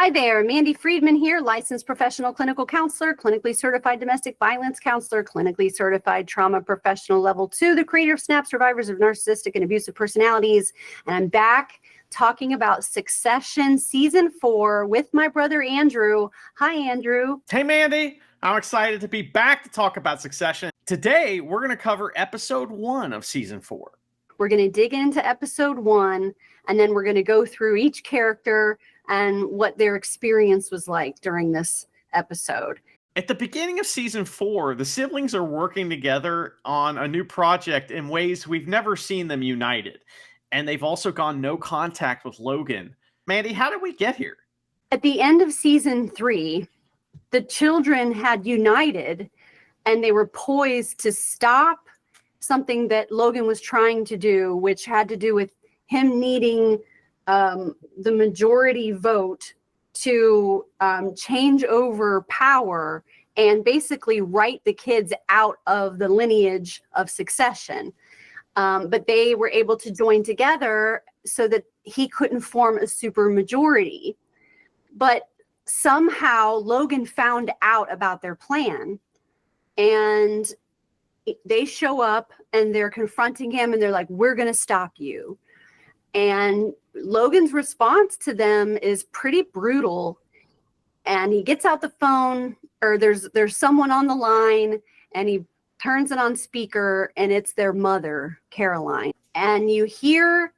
Hi there, Mandy Friedman here, licensed professional clinical counselor, clinically certified domestic violence counselor, clinically certified trauma professional level 2, the creator of SNAP, survivors of narcissistic and abusive personalities. And I'm back talking about Succession season 4 with my brother Andrew. Hi, Andrew. Hey, Mandy. I'm excited to be back to talk about Succession. Today, we're going to cover episode 1 of season 4. We're going to dig into episode 1, and then we're going to go through each character and what their experience was like during this episode. At the beginning of season 4, the siblings are working together on a new project in ways we've never seen them united. And they've also gone no contact with Logan. Mandy, how did we get here? At the end of season 3, the children had united and they were poised to stop something that Logan was trying to do, which had to do with him needing the majority vote to change over power and basically write the kids out of the lineage of succession. But they were able to join together so that he couldn't form a super majority. But somehow Logan found out about their plan, and they show up and they're confronting him and they're like, we're going to stop you. And Logan's response to them is pretty brutal. And he gets out the phone, or there's someone on the line, and he turns it on speaker, and it's their mother, Caroline. And you hear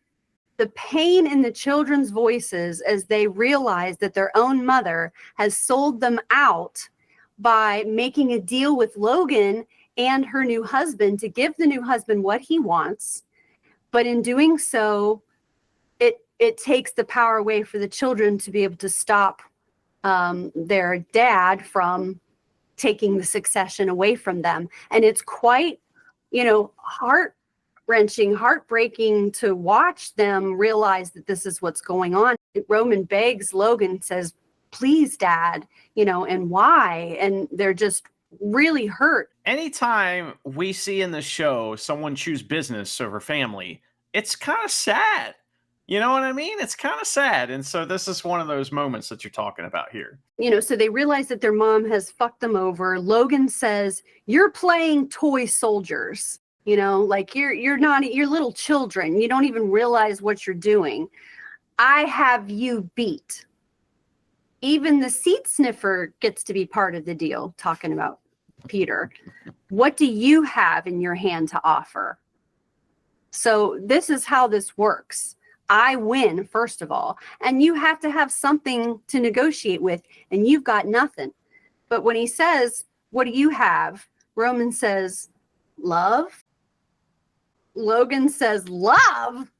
the pain in the children's voices as they realize that their own mother has sold them out by making a deal with Logan and her new husband to give the new husband what he wants. But in doing so, it takes the power away for the children to be able to stop their dad from taking the succession away from them. And it's quite, heart-wrenching, heartbreaking to watch them realize that this is what's going on. Roman begs Logan, says, please, Dad, and why? And they're just really hurt. Anytime we see in the show someone choose business over family, it's kind of sad. You know what I mean? It's kind of sad. And so this is one of those moments that you're talking about here. So they realize that their mom has fucked them over. Logan says, you're playing toy soldiers. Like you're little children. You don't even realize what you're doing. I have you beat. Even the seat sniffer gets to be part of the deal, talking about Peter. What do you have in your hand to offer? So this is how this works. I win, first of all, and you have to have something to negotiate with, and you've got nothing. But when he says, what do you have? Roman says, love. Logan says, love?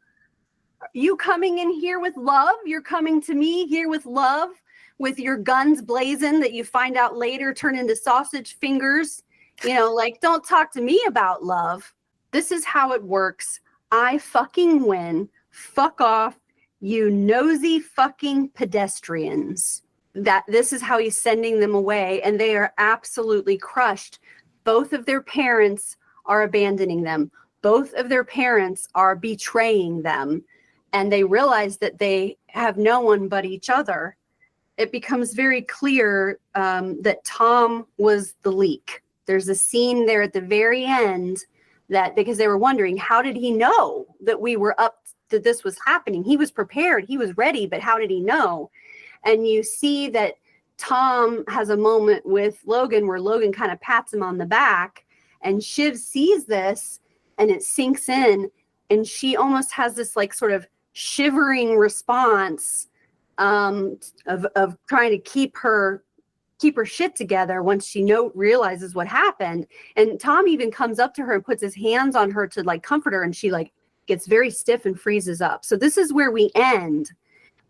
Are you coming in here with love? You're coming to me here with love? With your guns blazing that you find out later turn into sausage fingers? Don't talk to me about love. This is how it works. I fucking win. Fuck off, you nosy fucking pedestrians. This is how he's sending them away, and they are absolutely crushed. Both of their parents are abandoning them. Both of their parents are betraying them, and they realize that they have no one but each other. It becomes very clear that Tom was the leak. There's a scene there at the very end that, because they were wondering, how did he know that we were up, that this was happening? He was prepared, he was ready, but how did he know? And you see that Tom has a moment with Logan where Logan kind of pats him on the back, and Shiv sees this and it sinks in, and she almost has this like sort of shivering response of trying to keep her shit together once she realizes what happened. And Tom even comes up to her and puts his hands on her to like comfort her, and she like gets very stiff and freezes up. So this is where we end.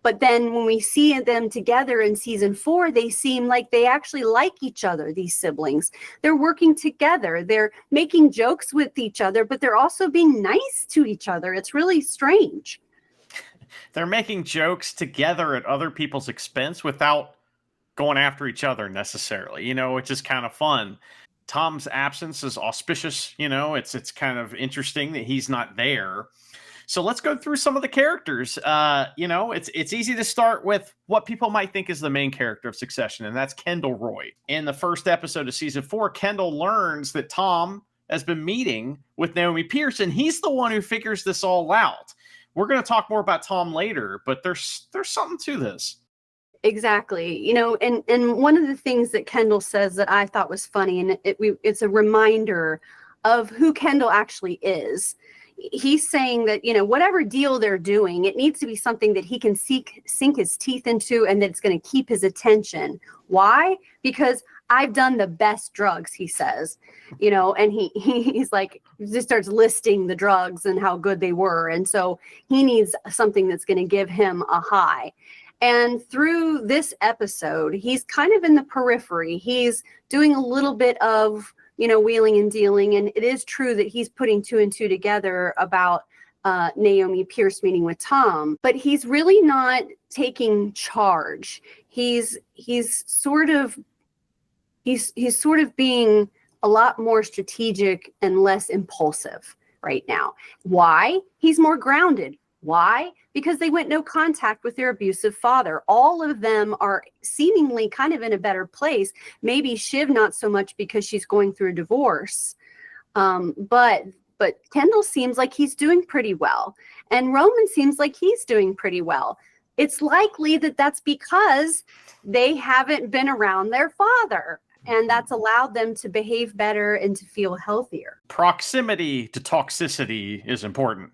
But then when we see them together in season 4, they seem like they actually like each other, these siblings. They're working together. They're making jokes with each other, but they're also being nice to each other. It's really strange. They're making jokes together at other people's expense without going after each other necessarily, which is kind of fun. Tom's absence is auspicious, it's kind of interesting that he's not there. So let's go through some of the characters. It's easy to start with what people might think is the main character of Succession, and that's Kendall Roy. In the first episode of season 4, Kendall learns that Tom has been meeting with Naomi Pierce, and he's the one who figures this all out. We're going to talk more about Tom later, but there's something to this. Exactly. And one of the things that Kendall says that I thought was funny, and it's a reminder of who Kendall actually is. He's saying that, whatever deal they're doing, it needs to be something that he can sink his teeth into and that it's going to keep his attention. Why? Because I've done the best drugs, he says, and he's like, just starts listing the drugs and how good they were. And so he needs something that's going to give him a high. And through this episode, he's kind of in the periphery. He's doing a little bit of, wheeling and dealing. And it is true that he's putting 2 and 2 together about Naomi Pierce meeting with Tom, but he's really not taking charge. He's sort of being a lot more strategic and less impulsive right now. Why? He's more grounded. Why? Because they went no contact with their abusive father. All of them are seemingly kind of in a better place. Maybe Shiv not so much because she's going through a divorce. But Kendall seems like he's doing pretty well. And Roman seems like he's doing pretty well. It's likely that that's because they haven't been around their father. And that's allowed them to behave better and to feel healthier. Proximity to toxicity is important.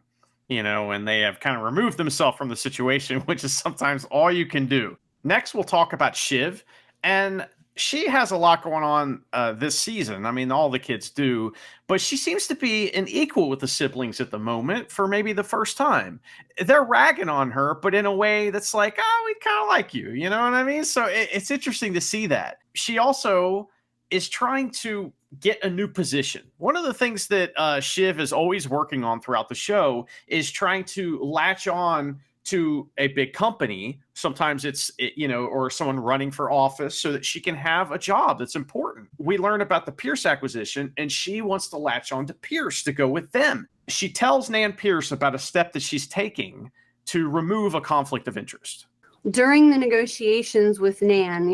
And they have kind of removed themselves from the situation, which is sometimes all you can do. Next, we'll talk about Shiv. And she has a lot going on this season. I mean, all the kids do. But she seems to be an equal with the siblings at the moment for maybe the first time. They're ragging on her, but in a way that's like, oh, we kind of like you. You know what I mean? So it's interesting to see that. She also is trying to get a new position. One of the things that Shiv is always working on throughout the show is trying to latch on to a big company. Sometimes it's, or someone running for office so that she can have a job that's important. We learn about the Pierce acquisition, and she wants to latch on to Pierce to go with them. She tells Nan Pierce about a step that she's taking to remove a conflict of interest. During the negotiations with Nan,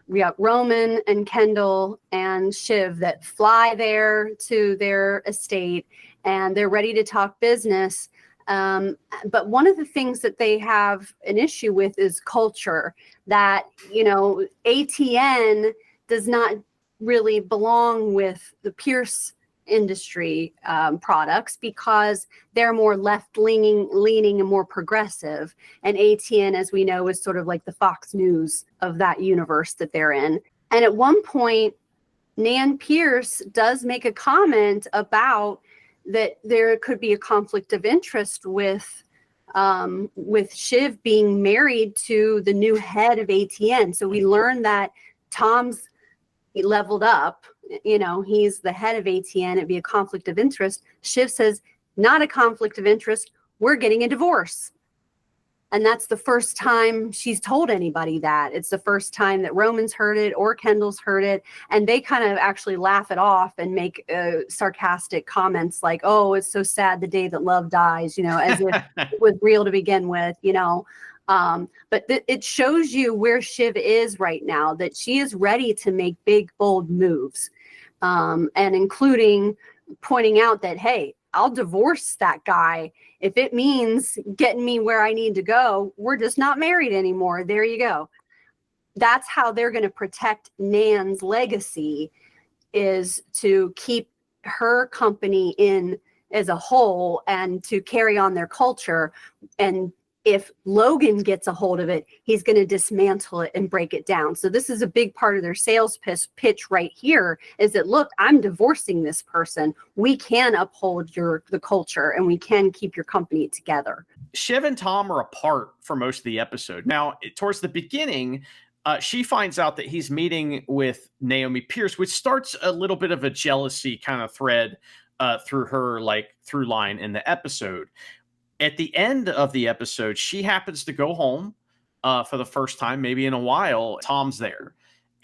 we got Roman and Kendall and Shiv that fly there to their estate, and they're ready to talk business. But one of the things that they have an issue with is culture, that, ATN does not really belong with the Pierce industry products because they're more leaning and more progressive. And ATN, as we know, is sort of like the Fox News of that universe that they're in. And at one point, Nan Pierce does make a comment about that there could be a conflict of interest with Shiv being married to the new head of ATN. So we learned that Tom's leveled up. He's the head of ATN. It'd be a conflict of interest. Shiv says, not a conflict of interest. We're getting a divorce. And that's the first time she's told anybody that. It's the first time that Roman's heard it or Kendall's heard it. And they kind of actually laugh it off and make sarcastic comments like, oh, it's so sad the day that love dies, as if it was real to begin with, But it shows you where Shiv is right now, that she is ready to make big, bold moves, and including pointing out that, hey, I'll divorce that guy if it means getting me where I need to go. We're just not married anymore. There you go. That's how they're going to protect Nan's legacy, is to keep her company in as a whole and to carry on their culture. And if Logan gets a hold of it, he's going to dismantle it and break it down. So this is a big part of their sales pitch right here, is that, look, I'm divorcing this person. We can uphold the culture and we can keep your company together. Shiv and Tom are apart for most of the episode. Now, towards the beginning, she finds out that he's meeting with Naomi Pierce, which starts a little bit of a jealousy kind of thread through her through line in the episode. At the end of the episode, she happens to go home for the first time, maybe in a while. Tom's there.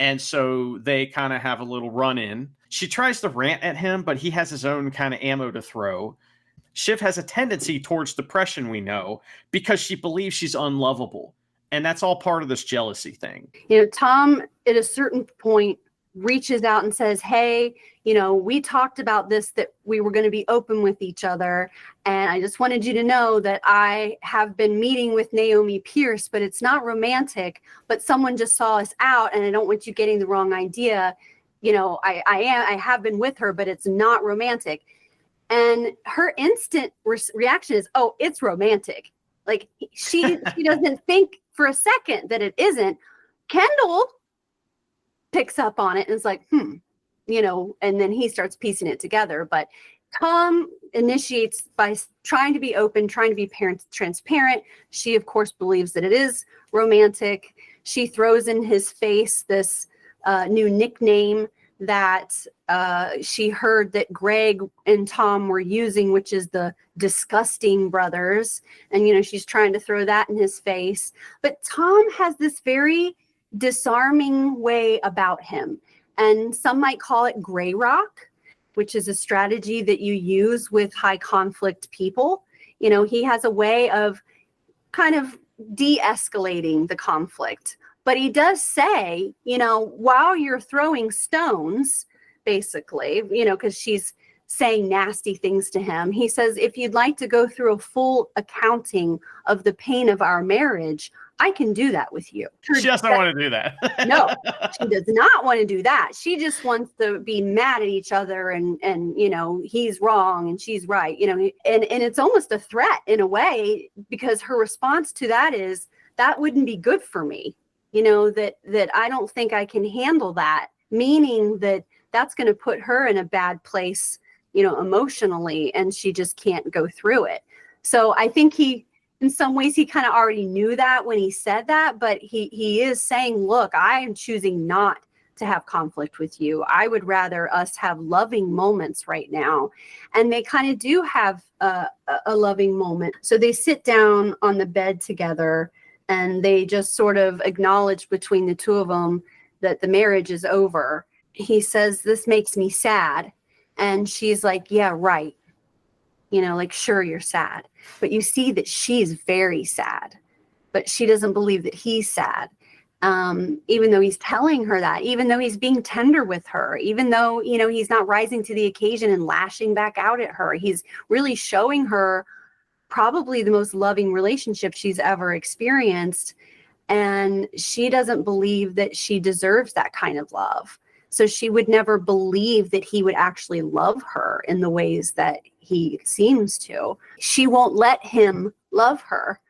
And so they kind of have a little run in. She tries to rant at him, but he has his own kind of ammo to throw. Shiv has a tendency towards depression, we know, because she believes she's unlovable. And that's all part of this jealousy thing. Tom, at a certain point, reaches out and says, hey, we talked about this, that we were going to be open with each other. And I just wanted you to know that I have been meeting with Naomi Pierce, but it's not romantic, but someone just saw us out and I don't want you getting the wrong idea. I have been with her, but it's not romantic. And her instant reaction is, oh, it's romantic. Like she doesn't think for a second that it isn't. Kendall picks up on it and is like, and then he starts piecing it together. But Tom initiates by trying to be open, trying to be transparent. She, of course, believes that it is romantic. She throws in his face this new nickname that she heard that Greg and Tom were using, which is the disgusting brothers. And, she's trying to throw that in his face. But Tom has this very disarming way about him. And some might call it gray rock, which is a strategy that you use with high conflict people. He has a way of kind of de-escalating the conflict. But he does say, while you're throwing stones, basically, because she's saying nasty things to him, he says, if you'd like to go through a full accounting of the pain of our marriage, I can do that with you. She doesn't want to do that. No, she does not want to do that. She just wants to be mad at each other and he's wrong and she's right, and it's almost a threat in a way, because her response to that is, that wouldn't be good for me. That I don't think I can handle that, meaning that that's going to put her in a bad place, emotionally, and she just can't go through it. So I think in some ways, he kind of already knew that when he said that, but he is saying, look, I am choosing not to have conflict with you. I would rather us have loving moments right now. And they kind of do have a loving moment. So they sit down on the bed together and they just sort of acknowledge between the two of them that the marriage is over. He says, this makes me sad. And she's like, yeah, right. Sure, you're sad. But you see that she's very sad, but she doesn't believe that he's sad. Even though he's telling her that, even though he's being tender with her, even though, he's not rising to the occasion and lashing back out at her, he's really showing her probably the most loving relationship she's ever experienced. And she doesn't believe that she deserves that kind of love. So she would never believe that he would actually love her in the ways that he seems to. She won't let him love her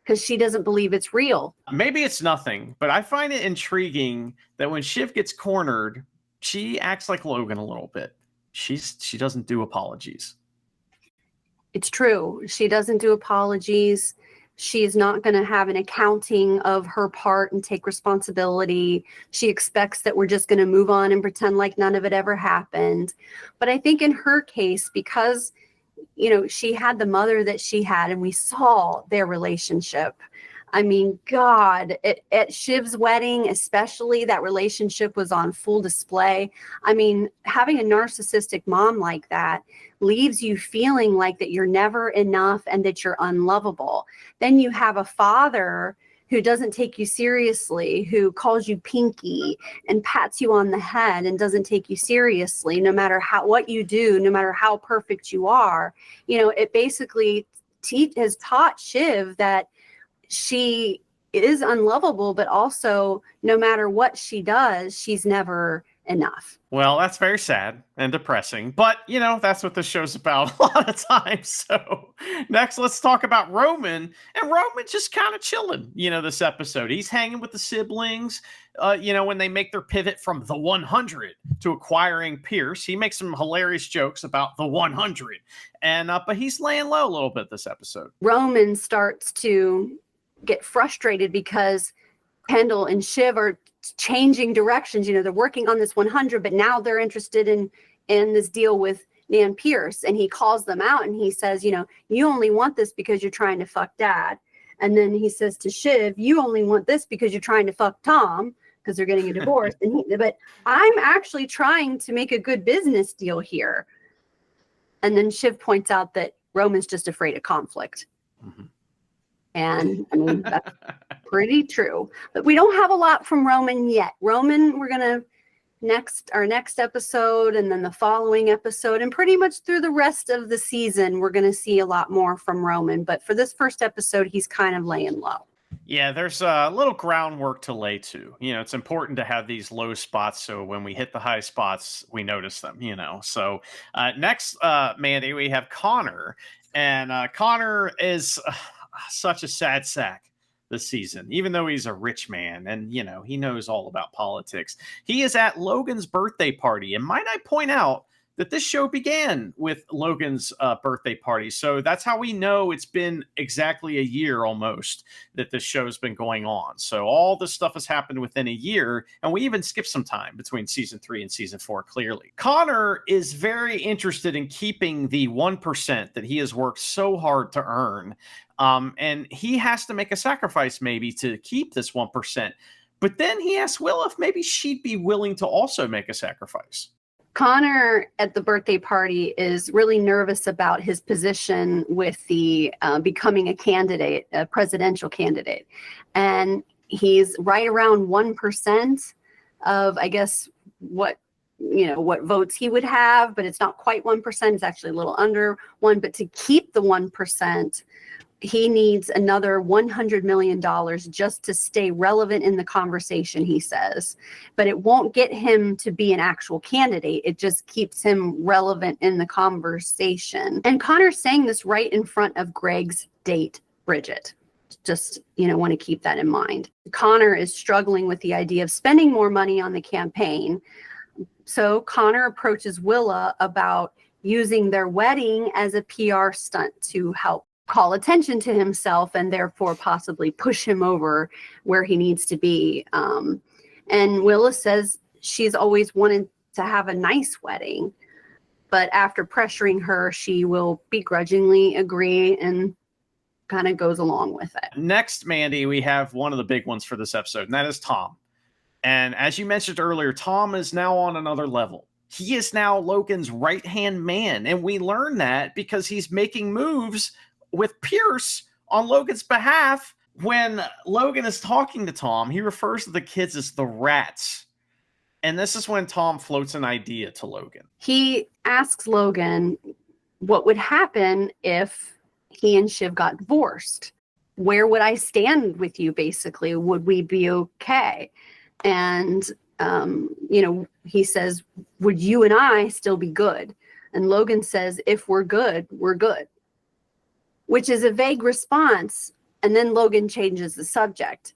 because she doesn't believe it's real. Maybe it's nothing, but I find it intriguing that when Shiv gets cornered, she acts like Logan a little bit. She doesn't do apologies. It's true. She doesn't do apologies. She's not going to have an accounting of her part and take responsibility. She expects that we're just going to move on and pretend like none of it ever happened. But I think in her case, because, she had the mother that she had and we saw their relationship. I mean, God, at Shiv's wedding, especially, that relationship was on full display. I mean, having a narcissistic mom like that leaves you feeling like that you're never enough and that you're unlovable. Then you have a father who doesn't take you seriously, who calls you Pinky and pats you on the head and doesn't take you seriously, no matter what you do, no matter how perfect you are. It basically has taught Shiv that she is unlovable, but also no matter what she does, she's never enough. Well, that's very sad and depressing, but that's what this show's about a lot of times. So next, let's talk about Roman. And Roman's just kind of chilling, this episode. He's hanging with the siblings, when they make their pivot from the 100 to acquiring Pierce. He makes some hilarious jokes about the 100. And but he's laying low a little bit this episode. Roman starts to get frustrated because Kendall and Shiv are changing directions. They're working on this 100, but now they're interested in this deal with Nan Pierce. And he calls them out and he says, you only want this because you're trying to fuck Dad. And then he says to Shiv, you only want this because you're trying to fuck Tom because they're getting a divorce. But I'm actually trying to make a good business deal here. And then Shiv points out that Roman's just afraid of conflict. Mm-hmm. And I mean, that's pretty true. But we don't have a lot from Roman yet. Roman, we're going to our next episode and then the following episode and pretty much through the rest of the season, we're going to see a lot more from Roman. But for this first episode, he's kind of laying low. Yeah, there's a little groundwork to lay to. It's important to have these low spots so when we hit the high spots, we notice them, So next, Mandy, we have Connor. And Connor is such a sad sack this season, even though he's a rich man and, he knows all about politics. He is at Logan's birthday party. And might I point out that this show began with Logan's birthday party. So that's how we know it's been exactly a year almost that this show's been going on. So all this stuff has happened within a year. And we even skipped some time between season 3 and season 4, clearly. Connor is very interested in keeping the 1% that he has worked so hard to earn. And he has to make a sacrifice maybe to keep this 1%. But then he asks Will if maybe she'd be willing to also make a sacrifice. Connor at the birthday party is really nervous about his position with the becoming a presidential candidate. And he's right around 1% of, I guess, what votes he would have, but it's not quite 1%. It's actually a little under 1. But to keep the 1%, he needs another $100 million just to stay relevant in the conversation, he says. But it won't get him to be an actual candidate. It just keeps him relevant in the conversation. And Connor's saying this right in front of Greg's date, Bridget. Just, want to keep that in mind. Connor is struggling with the idea of spending more money on the campaign. So Connor approaches Willa about using their wedding as a PR stunt to help call attention to himself and therefore possibly push him over where he needs to be. And Willa says she's always wanted to have a nice wedding, but after pressuring her, she will begrudgingly agree and kind of goes along with it. Next, Mandy, we have one of the big ones for this episode, and that is Tom. And as you mentioned earlier, Tom is now on another level. He is now Logan's right-hand man, and we learn that because he's making moves with Pierce on Logan's behalf. When Logan is talking to Tom, he refers to the kids as the rats. And this is when Tom floats an idea to Logan. He asks Logan what would happen if he and Shiv got divorced. Where would I stand with you, basically? Would we be okay? And, he says, would you and I still be good? And Logan says, if we're good, we're good. Which is a vague response. And then Logan changes the subject.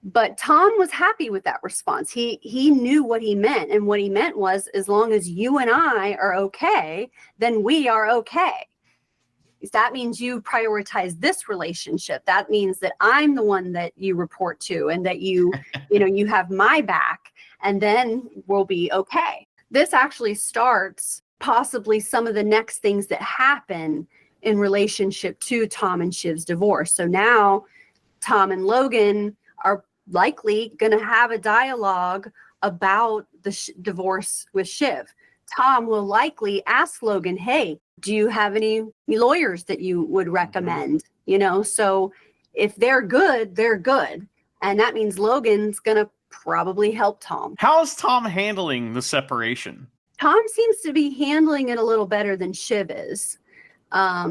But Tom was happy with that response. He knew what he meant. And what he meant was, as long as you and I are okay, then we are okay. That means you prioritize this relationship. That means that I'm the one that you report to and that you have my back, and then we'll be okay. This actually starts possibly some of the next things that happen in relationship to Tom and Shiv's divorce. So now Tom and Logan are likely going to have a dialogue about the divorce with Shiv. Tom will likely ask Logan, hey, do you have any lawyers that you would recommend? So if they're good, they're good. And that means Logan's going to probably help Tom. How is Tom handling the separation? Tom seems to be handling it a little better than Shiv is.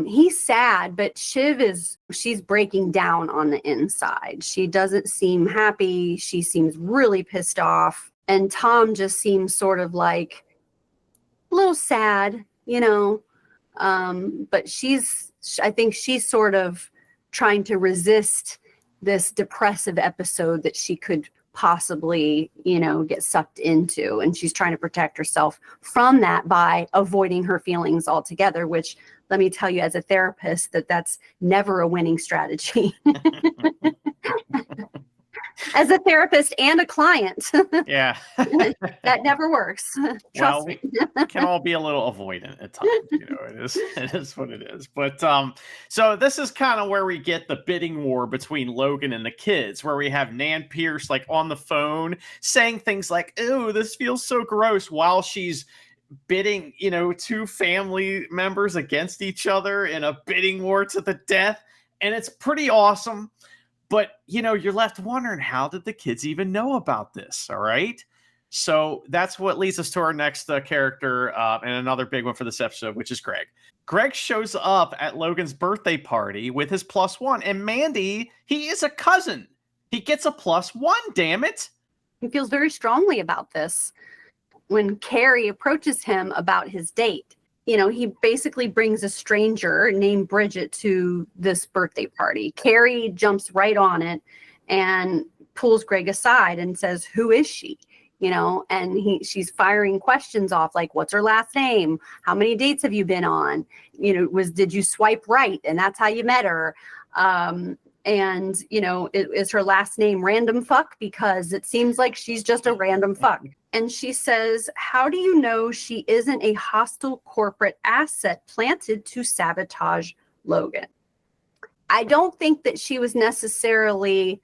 He's sad, but she's breaking down on the inside. She doesn't seem happy. She seems really pissed off. And Tom just seems sort of like a little sad, but I think she's sort of trying to resist this depressive episode that she could possibly, get sucked into. And she's trying to protect herself from that by avoiding her feelings altogether, which, let me tell you, as a therapist, that's never a winning strategy. As a therapist and a client. Yeah. That never works. Trust me. We can all be a little avoidant at times. It is what it is. But so this is kind of where we get the bidding war between Logan and the kids, where we have Nan Pierce like on the phone saying things like, "Ew, this feels so gross," while she's bidding, two family members against each other in a bidding war to the death. And it's pretty awesome. But, you're left wondering, how did the kids even know about this? All right. So that's what leads us to our next character, and another big one for this episode, which is Greg. Greg shows up at Logan's birthday party with his +1. And Mandy, he is a cousin. He gets a +1, damn it. He feels very strongly about this when Carrie approaches him about his date. He basically brings a stranger named Bridget to this birthday party. Carrie jumps right on it and pulls Greg aside and says, "Who is she?" And she's firing questions off like, "What's her last name? How many dates have you been on? Did you swipe right? And that's how you met her?" Is her last name Random Fuck? Because it seems like she's just a random fuck. And she says, "How do you know she isn't a hostile corporate asset planted to sabotage Logan?" I don't think that she was necessarily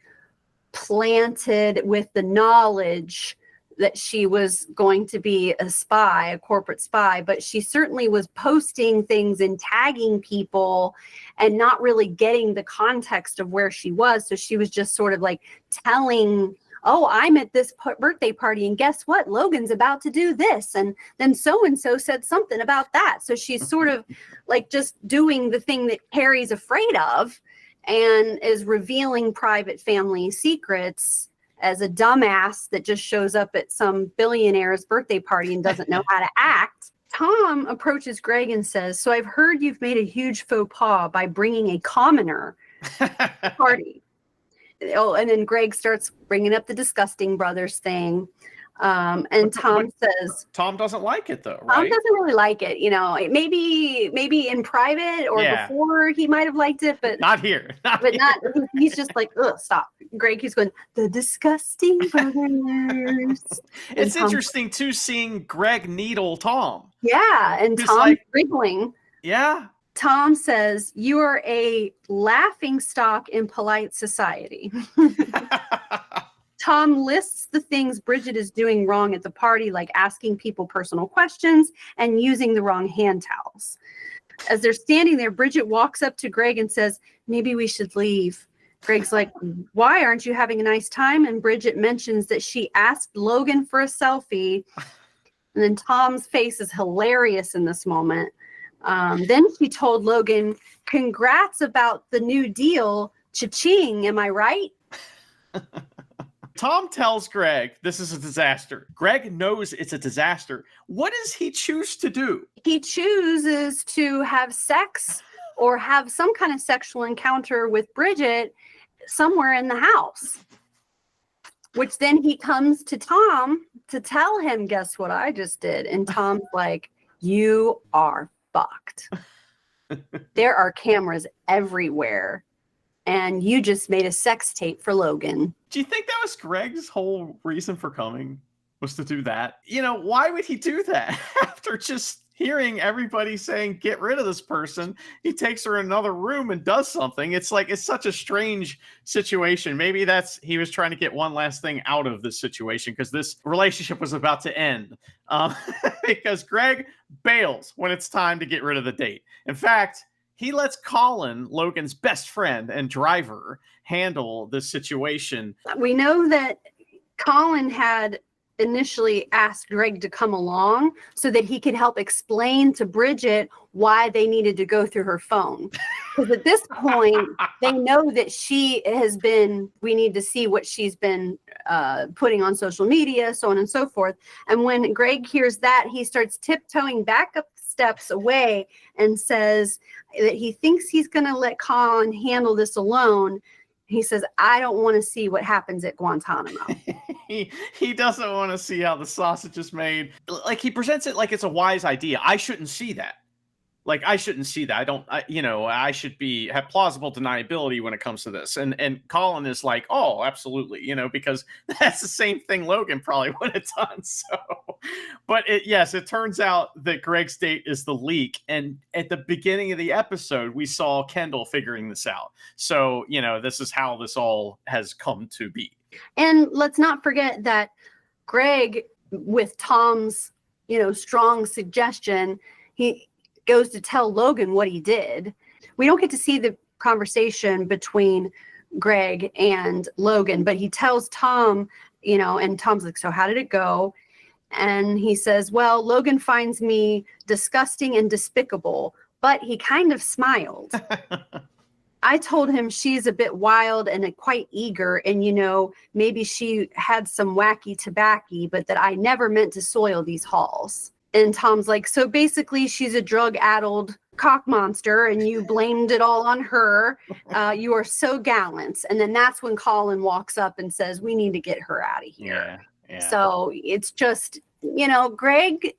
planted with the knowledge that she was going to be a spy, a corporate spy, but she certainly was posting things and tagging people and not really getting the context of where she was. So she was just sort of like telling, "Oh, I'm at this birthday party, and guess what? Logan's about to do this. And then so-and-so said something about that." So she's sort of like just doing the thing that Carrie's afraid of and is revealing private family secrets as a dumbass that just shows up at some billionaire's birthday party and doesn't know how to act. Tom approaches Greg and says, "So I've heard you've made a huge faux pas by bringing a commoner to the party." Oh, and then Greg starts bringing up the disgusting brothers thing. And Tom says, Tom doesn't like it though, Tom right? doesn't really like it. Maybe in private or before he might have liked it, but not here. He's just like, "Ugh, stop." Greg keeps going, "The disgusting brothers." It's interesting too, seeing Greg needle Tom. Yeah, and Tom wriggling. Yeah. Tom says, "You are a laughing stock in polite society." Tom lists the things Bridget is doing wrong at the party, like asking people personal questions and using the wrong hand towels. As they're standing there, Bridget walks up to Greg and says, "Maybe we should leave." Greg's like, "Why? Aren't you having a nice time?" And Bridget mentions that she asked Logan for a selfie. And then Tom's face is hilarious in this moment. Then she told Logan, "Congrats about the new deal. Cha-ching, am I right?" Tom tells Greg this is a disaster. Greg knows it's a disaster. What does he choose to do? He chooses to have sex or have some kind of sexual encounter with Bridget somewhere in the house, which then he comes to Tom to tell him, "Guess what I just did?" And Tom's like, "You are fucked. There are cameras everywhere. And you just made a sex tape for Logan." Do you think that was Greg's whole reason for coming? Was to do that? Why would he do that? After just hearing everybody saying, "Get rid of this person," he takes her in another room and does something. It's like, it's such a strange situation. Maybe he was trying to get one last thing out of this situation because this relationship was about to end. Because Greg bails when it's time to get rid of the date. In fact, he lets Colin, Logan's best friend and driver, handle this situation. We know that Colin had initially asked Greg to come along so that he could help explain to Bridget why they needed to go through her phone. Because at this point, they know that we need to see what she's been putting on social media, so on and so forth. And when Greg hears that, he starts tiptoeing back up steps away and says that he thinks he's going to let Colin handle this alone. He says, "I don't want to see what happens at Guantanamo." He doesn't want to see how the sausage is made. Like, he presents it like it's a wise idea. I shouldn't see that. Like, I shouldn't see that. I should have plausible deniability when it comes to this. And Colin is like, "Oh, absolutely," because that's the same thing Logan probably would have done. So, but it turns out that Greg's date is the leak. And at the beginning of the episode, we saw Kendall figuring this out. So, this is how this all has come to be. And let's not forget that Greg, with Tom's strong suggestion, he goes to tell Logan what he did. We don't get to see the conversation between Greg and Logan, but he tells Tom, and Tom's like, so how did it go? And he says, well, Logan finds me disgusting and despicable, but he kind of smiled. I told him she's a bit wild and quite eager, and maybe she had some wacky tobacco, but that I never meant to soil these halls. And Tom's like, so basically she's a drug-addled cock monster, and you blamed it all on her. You are so gallant. And then that's when Colin walks up and says, we need to get her out of here. Yeah. So it's just, Greg,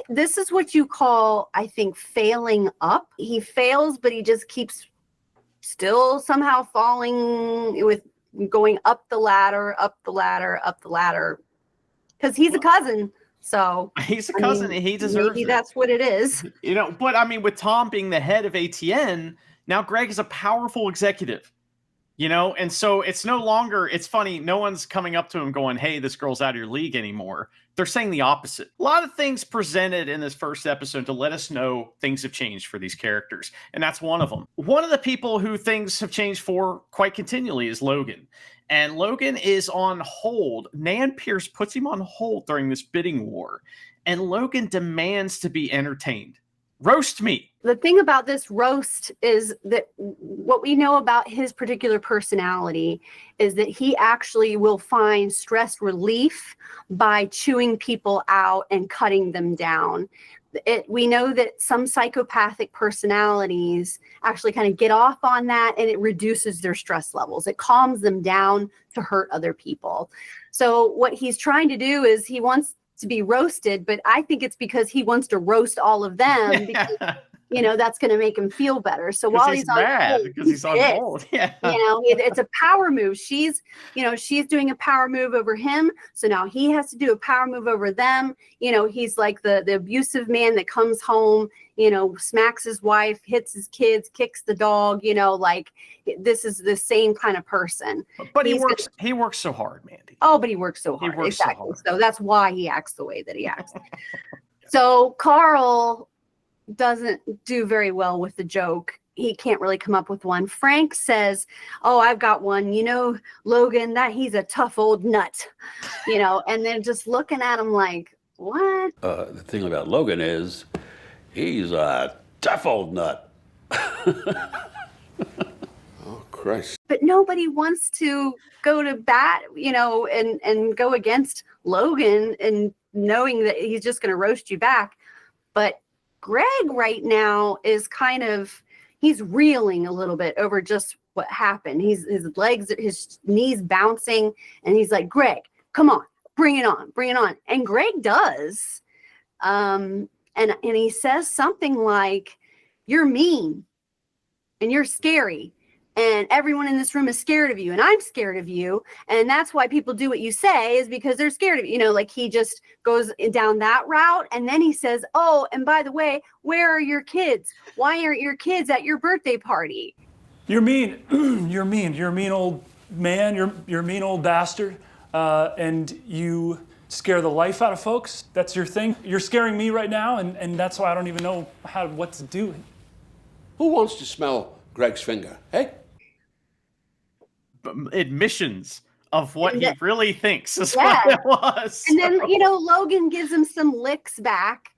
this is what you call, I think, failing up. He fails, but he just keeps still somehow falling with going up the ladder, because he's a cousin. So he's a cousin, and he deserves maybe that's what it is. But I mean, with Tom being the head of ATN, now Greg is a powerful executive, and so it's no longer, it's funny, no one's coming up to him going, hey, this girl's out of your league anymore. They're saying the opposite. A lot of things presented in this first episode to let us know things have changed for these characters, and that's one of them. One of the people who things have changed for quite continually is Logan. And Logan is on hold. Nan Pierce puts him on hold during this bidding war. And Logan demands to be entertained. Roast me. The thing about this roast is that what we know about his particular personality is that he actually will find stress relief by chewing people out and cutting them down. We know that some psychopathic personalities actually kind of get off on that, and it reduces their stress levels. It calms them down to hurt other people. So what he's trying to do is he wants to be roasted, but I think it's because he wants to roast all of them because that's going to make him feel better. So while he's on hold, because he's on hold. Yeah. It's a power move. She's doing a power move over him. So now he has to do a power move over them. He's like the abusive man that comes home, smacks his wife, hits his kids, kicks the dog, this is the same kind of person. But he works so hard, Mandy. Oh, but he works so hard. Exactly. So that's why he acts the way that he acts. So Carl doesn't do very well with the joke. He can't really come up with one. Frank says, oh, I've got one. Logan, that he's a tough old nut, and they're just looking at him like, what? The thing about Logan is he's a tough old nut. Oh, Christ. But nobody wants to go to bat, and go against Logan and knowing that he's just going to roast you back. But Greg right now is he's reeling a little bit over just what happened. His knees bouncing, and he's like, Greg, come on, bring it on. And Greg does. And he says something like, you're mean and you're scary. And everyone in this room is scared of you, and I'm scared of you. And that's why people do what you say, is because they're scared of you. He just goes down that route. And then he says, oh, and by the way, where are your kids? Why aren't your kids at your birthday party? You're mean. You're mean. You're a mean old man. You're a mean old bastard. And you scare the life out of folks. That's your thing. You're scaring me right now, and that's why I don't even know what to do. Who wants to smell Greg's finger? Hey? Admissions of what he really thinks is what it was. And then, Logan gives him some licks back.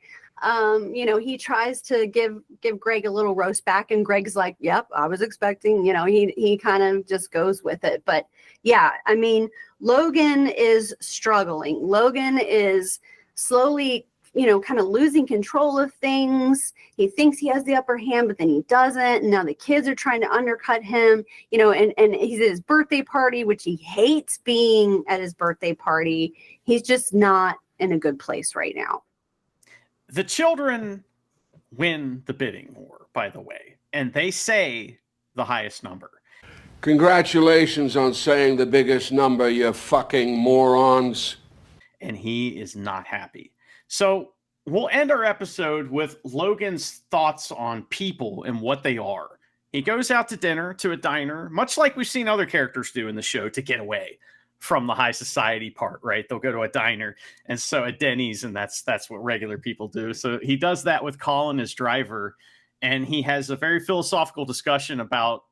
He tries to give Greg a little roast back, and Greg's like, yep, I was expecting, he kind of just goes with it. But yeah, I mean, Logan is struggling. Logan is slowly, kind of losing control of things. He thinks he has the upper hand, but then he doesn't. And now the kids are trying to undercut him, and he's at his birthday party, which he hates being at his birthday party. He's just not in a good place right now. The children win the bidding war, by the way, and they say the highest number. Congratulations on saying the biggest number, you fucking morons. And he is not happy. So we'll end our episode with Logan's thoughts on people and what they are. He goes out to dinner to a diner, much like we've seen other characters do in the show, to get away from the high society part, right? They'll go to a diner, and so at Denny's, and that's what regular people do. So he does that with Colin, his driver, and he has a very philosophical discussion about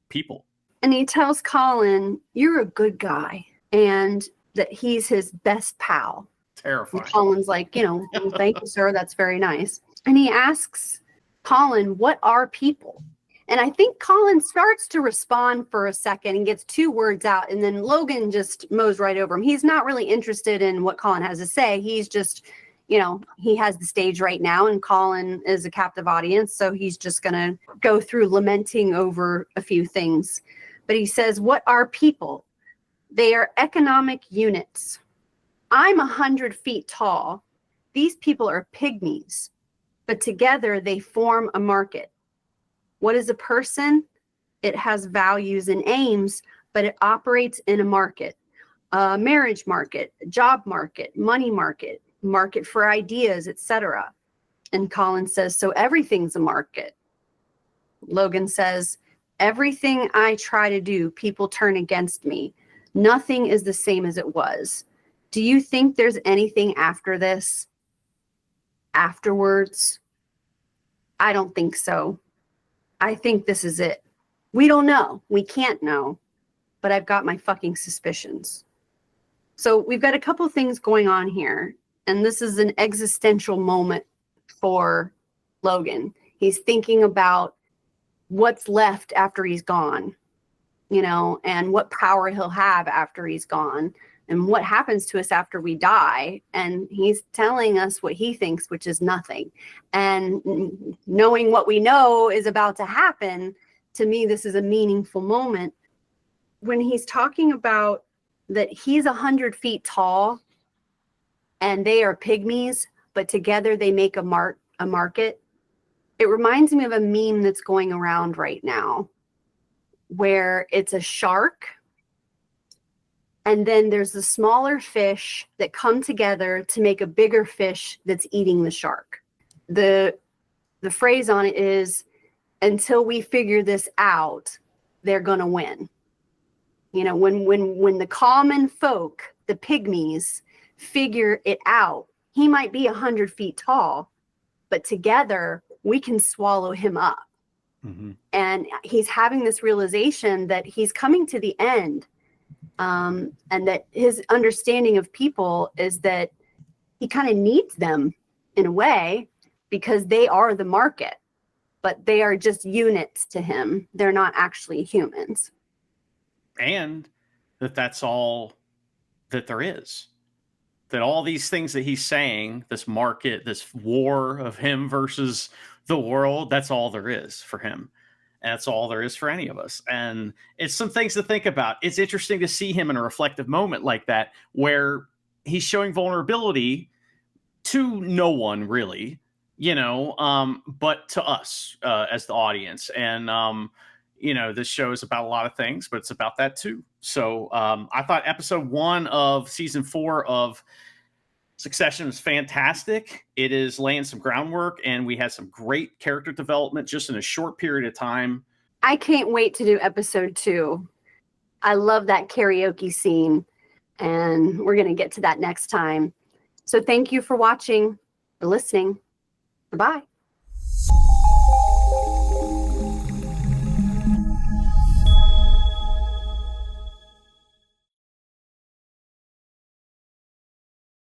people. And he tells Colin, "You're a good guy," and that he's his best pal. Terrifying. And Colin's like, "Well, thank you, sir. That's very nice." And he asks Colin, "What are people?" And I think Colin starts to respond for a second and gets 2 words out. And then Logan just mows right over him. He's not really interested in what Colin has to say. He's just, he has the stage right now, and Colin is a captive audience. So he's just going to go through lamenting over a few things. But he says, "What are people? They are economic units. I'm 100 feet tall. These people are pygmies, but together they form a market. What is a person? It has values and aims, but it operates in a market, a marriage market, a job market, money market, market for ideas, etc." And Colin says, "So everything's a market." Logan says, "Everything I try to do, people turn against me. Nothing is the same as it was. Do you think there's anything after this? Afterwards? I don't think so. I think this is it. We don't know. We can't know. But I've got my fucking suspicions." So we've got a couple things going on here. And this is an existential moment for Logan. He's thinking about what's left after he's gone, and what power he'll have after he's gone, and what happens to us after we die. And he's telling us what he thinks, which is nothing. And knowing what we know is about to happen, to me, this is a meaningful moment. When he's talking about that he's 100 feet tall and they are pygmies, but together they make a market, it reminds me of a meme that's going around right now where it's a shark, and then there's the smaller fish that come together to make a bigger fish that's eating the shark. The phrase on it is, "Until we figure this out, they're going to win." When the common folk, the pygmies, figure it out, he might be 100 feet tall, but together we can swallow him up. Mm-hmm. And he's having this realization that he's coming to the end. And that his understanding of people is that he kind of needs them in a way because they are the market, but they are just units to him. They're not actually humans. And that's all that there is. That all these things that he's saying, this market, this war of him versus the world, that's all there is for him. And that's all there is for any of us. And it's some things to think about. It's interesting to see him in a reflective moment like that, where he's showing vulnerability to no one really, but to us as the audience. And, this show is about a lot of things, but it's about that too. So I thought episode 1 of season 4 of Succession is fantastic. It is laying some groundwork, and we had some great character development just in a short period of time. I can't wait to do episode 2. I love that karaoke scene, and we're going to get to that next time. So thank you for watching, for listening. Bye.